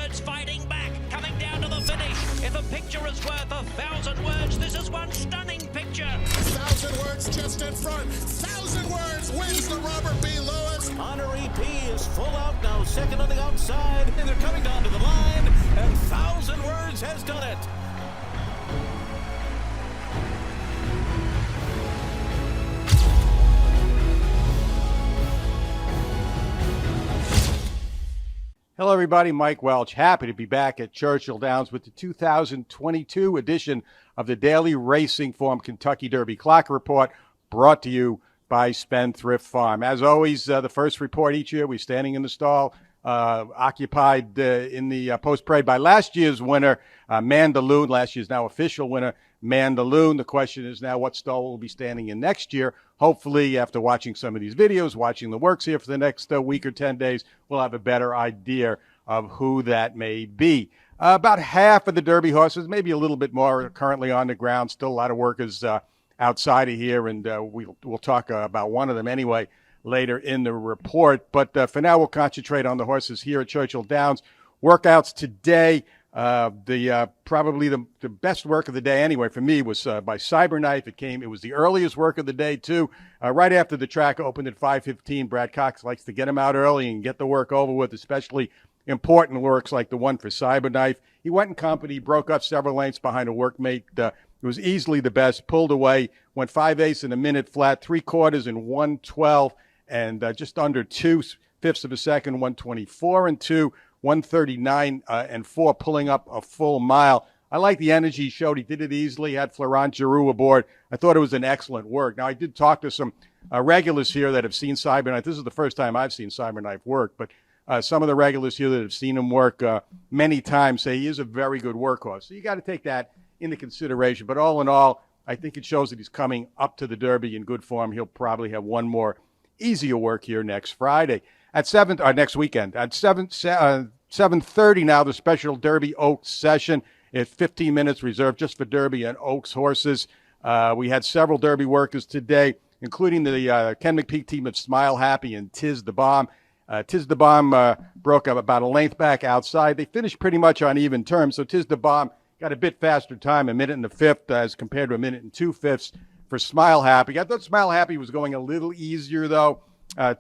words fighting back, coming down to the finish. If a picture is worth 1,000 words, this is one stunning picture. 1,000 words just in front. 1,000 words wins the Robert B. Lewis. Honoree P is full out now, second on the outside, and they're coming down to the line, and 1,000 words has done it. Hello, everybody. Mike Welsch. Happy to be back at Churchill Downs with the 2022 edition of the Daily Racing Form Kentucky Derby Clock Report, brought to you by Spendthrift Farm. As always, the first report each year, we're standing in the stall, occupied in the post-parade by last year's winner, Mandaloon. Last year's now official winner, Mandaloon. The question is now what stall will be standing in next year. Hopefully, after watching some of these videos, watching the works here for the next week or 10 days, we'll have a better idea of who that may be. About half of the Derby horses, maybe a little bit more, are currently on the ground. Still a lot of workers outside of here, and we'll talk about one of them anyway later in the report. But for now, we'll concentrate on the horses here at Churchill Downs. Workouts today. Probably the best work of the day anyway for me was by Cyberknife. It was the earliest work of the day too. Right after the track opened at 5:15, Brad Cox likes to get him out early and get the work over with, especially important works like the one for Cyberknife. He went in company, broke up several lengths behind a workmate. It was easily the best, pulled away, went 5/8 in a minute flat, 3/4 in 1:12, and just under 2/5 of a second, 1:24 and 2. 1:39 and 4, pulling up a full mile. I like the energy he showed. He did it easily, had Florent Giroux aboard. I thought it was an excellent work. Now, I did talk to some regulars here that have seen Cyberknife. This is the first time I've seen Cyberknife work, but some of the regulars here that have seen him work many times say he is a very good workhorse. So you got to take that into consideration. But all in all, I think it shows that he's coming up to the Derby in good form. He'll probably have one more easier work here next Friday. At next weekend at 7:30 now, the special Derby Oaks session. It's 15 minutes reserved just for Derby and Oaks horses. We had several Derby workers today, including the Ken McPeek team of Smile Happy and Tiz the Bomb. Tiz the Bomb broke up about a length back outside. They finished pretty much on even terms, so Tiz the Bomb got a bit faster time, 1 minute and a fifth as compared to 1 minute and 2/5 for Smile Happy. I thought Smile Happy was going a little easier, though.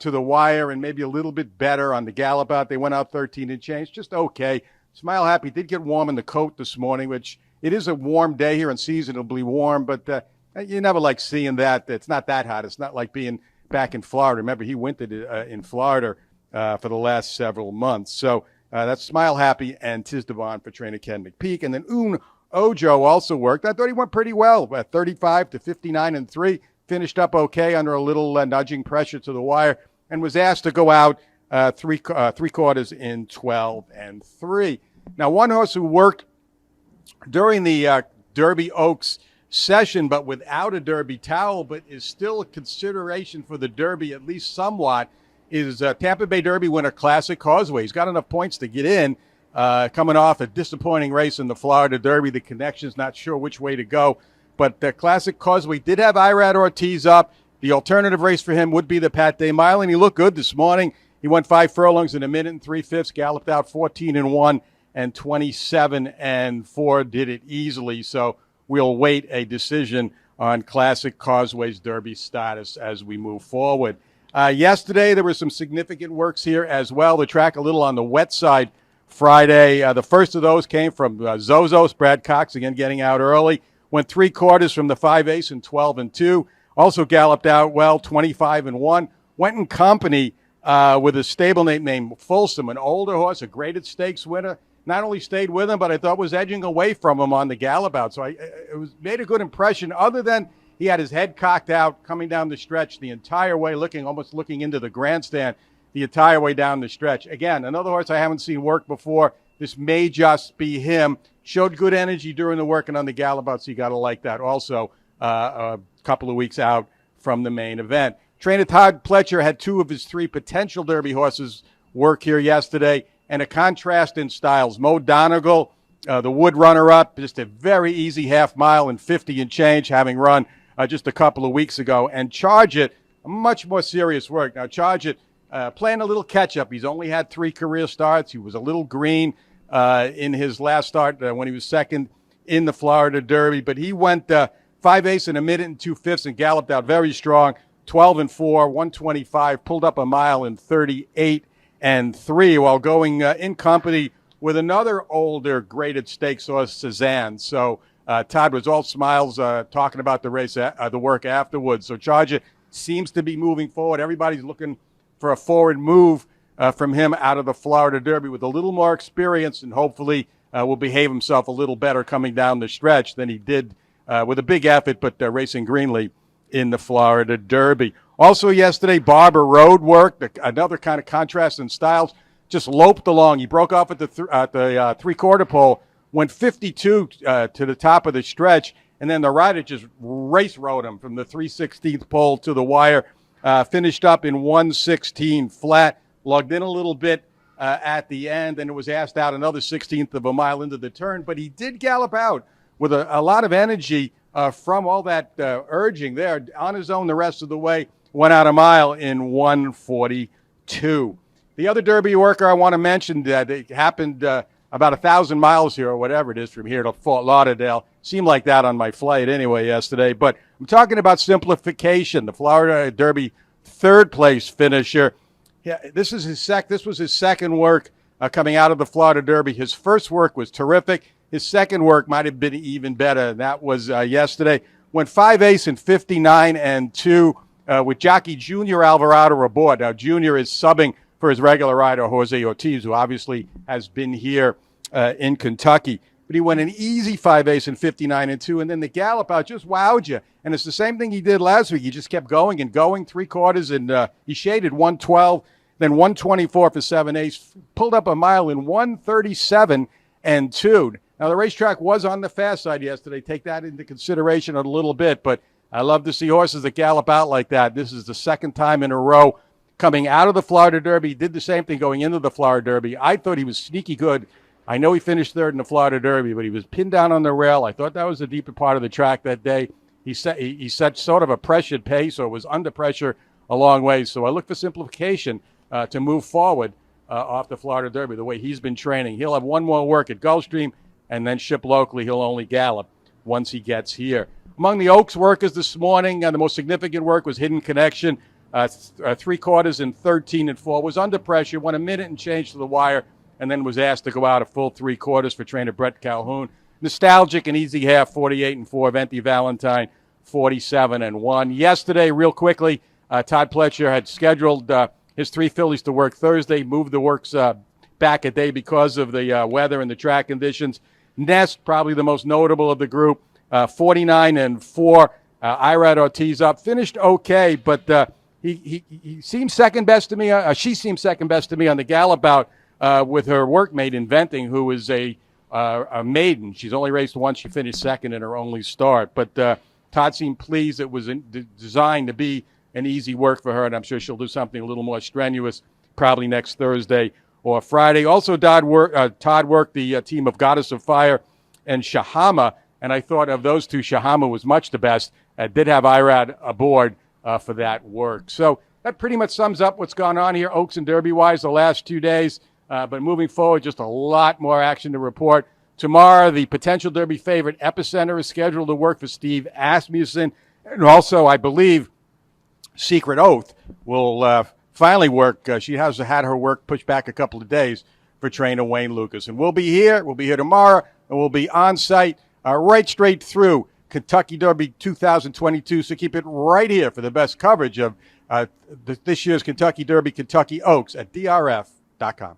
To the wire and maybe a little bit better on the gallop out. They went out 13 and change, just okay. Smile Happy did get warm in the coat this morning, which it is a warm day here and seasonably warm, but you never like seeing that. It's not that hot. It's not like being back in Florida. Remember, he wintered in Florida for the last several months. So that's Smile Happy and Tiz the Bomb for trainer Ken McPeek. And then Un Ojo also worked. I thought he went pretty well, 35 to 59 and 3. Finished up okay under a little nudging pressure to the wire, and was asked to go out 3/4 in 12 and 3. Now, one horse who worked during the Derby Oaks session, but without a Derby towel, but is still a consideration for the Derby at least somewhat, is Tampa Bay Derby winner Classic Causeway. He's got enough points to get in, coming off a disappointing race in the Florida Derby. The connection's not sure which way to go. But the Classic Causeway did have Irad Ortiz up. The alternative race for him would be the Pat Day Mile, and he looked good this morning. He went 5 furlongs in 1 minute and 3/5, galloped out 14 and 1 and 27 and 4, did it easily. So we'll wait a decision on Classic Causeway's Derby status as we move forward. Yesterday, there were some significant works here as well. The track a little on the wet side Friday. The first of those came from Zozos, Brad Cox, again getting out early. Went 3/4 from the 5/8 and 12 and 2. Also galloped out well, 25 and 1. Went in company with a stablemate named Folsom, an older horse, a graded stakes winner. Not only stayed with him, but I thought was edging away from him on the gallop out. So made a good impression, other than he had his head cocked out coming down the stretch the entire way, almost looking into the grandstand the entire way down the stretch. Again, another horse I haven't seen work before. This may just be him. Showed good energy during the work and on the gallop out, so you got to like that. Also, a couple of weeks out from the main event. Trainer Todd Fletcher had 2 of his 3 potential Derby horses work here yesterday, and a contrast in styles. Mo Donegal, the Wood runner-up, just a very easy half mile and 50 and change, having run just a couple of weeks ago. And Charge It, a much more serious work. Now, Charge It playing a little catch-up. He's only had 3 career starts. He was a little green. in his last start when he was second in the Florida Derby. But he went 5/8 and a minute and 2/5 and galloped out very strong, 12-4, 125, pulled up a mile in 38-3 while going in company with another older graded stakes horse, Cezanne. So Todd was all smiles talking about the race, the work afterwards. So Charger seems to be moving forward. Everybody's looking for a forward move from him out of the Florida Derby with a little more experience, and hopefully will behave himself a little better coming down the stretch than he did with a big effort, but racing greenly in the Florida Derby. Also yesterday, Barber Road worked, another kind of contrast in styles, just loped along. He broke off at the three-quarter pole, went 52 to the top of the stretch, and then the rider just race rode him from the 3/16th pole to the wire, finished up in 1:16 flat, logged in a little bit at the end, and it was asked out another 16th of a mile into the turn, but he did gallop out with a lot of energy from all that urging there on his own the rest of the way, went out a mile in 1:42. The other Derby worker I want to mention that it happened about 1,000 miles here or whatever it is from here to Fort Lauderdale. Seemed like that on my flight anyway yesterday. But I'm talking about Simplification, the Florida Derby third place finisher. Yeah, this was his second work coming out of the Florida Derby. His first work was terrific. His second work might have been even better. That was yesterday. Went 5/8 and 59-2 with jockey Junior Alvarado aboard. Now, Junior is subbing for his regular rider, Jose Ortiz, who obviously has been here in Kentucky. But he went an easy 5/8 and 59-2, and then the gallop out just wowed you. And it's the same thing he did last week. He just kept going and going, three-quarters, and he shaded 112, then 124 for 7/8, pulled up a mile in 137-2. Now, the racetrack was on the fast side yesterday. Take that into consideration a little bit, but I love to see horses that gallop out like that. This is the second time in a row coming out of the Florida Derby. He did the same thing going into the Florida Derby. I thought he was sneaky good. I know he finished third in the Florida Derby, but he was pinned down on the rail. I thought that was the deeper part of the track that day. He set sort of a pressured pace, or was under pressure a long way. So I look for Simplification to move forward off the Florida Derby the way he's been training. He'll have one more work at Gulfstream, and then ship locally. He'll only gallop once he gets here. Among the Oaks workers this morning, the most significant work was Hidden Connection. Three-quarters and 13-4. Was under pressure, went a minute and change to the wire, and then was asked to go out a full three-quarters for trainer Brett Calhoun. Nostalgic and Easy Half, 48-4. Venti Valentine, 47-1. Yesterday, real quickly, Todd Fletcher had scheduled his three fillies to work Thursday, moved the works back a day because of the weather and the track conditions. Nest, probably the most notable of the group, 49-4. Irad Ortiz up, finished okay, but he seems second best to me. She seems second best to me on the gallop out with her workmate Inventing, who is a maiden. She's only raced once. She finished second in her only start. But Todd seemed pleased. It was designed to be an easy work for her, and I'm sure she'll do something a little more strenuous probably next Thursday or Friday. Also, Todd worked the team of Goddess of Fire and Shahama, and I thought of those two, Shahama was much the best. Did have Irad aboard for that work. So that pretty much sums up what's gone on here, Oaks and Derby-wise, the last 2 days. But moving forward, just a lot more action to report. Tomorrow, the potential Derby favorite Epicenter is scheduled to work for Steve Asmussen. And also, I believe, Secret Oath will finally work. She has had her work pushed back a couple of days for trainer Wayne Lucas. And we'll be here. We'll be here tomorrow, and we'll be on site right straight through Kentucky Derby 2022. So keep it right here for the best coverage of this year's Kentucky Derby, Kentucky Oaks at DRF.com.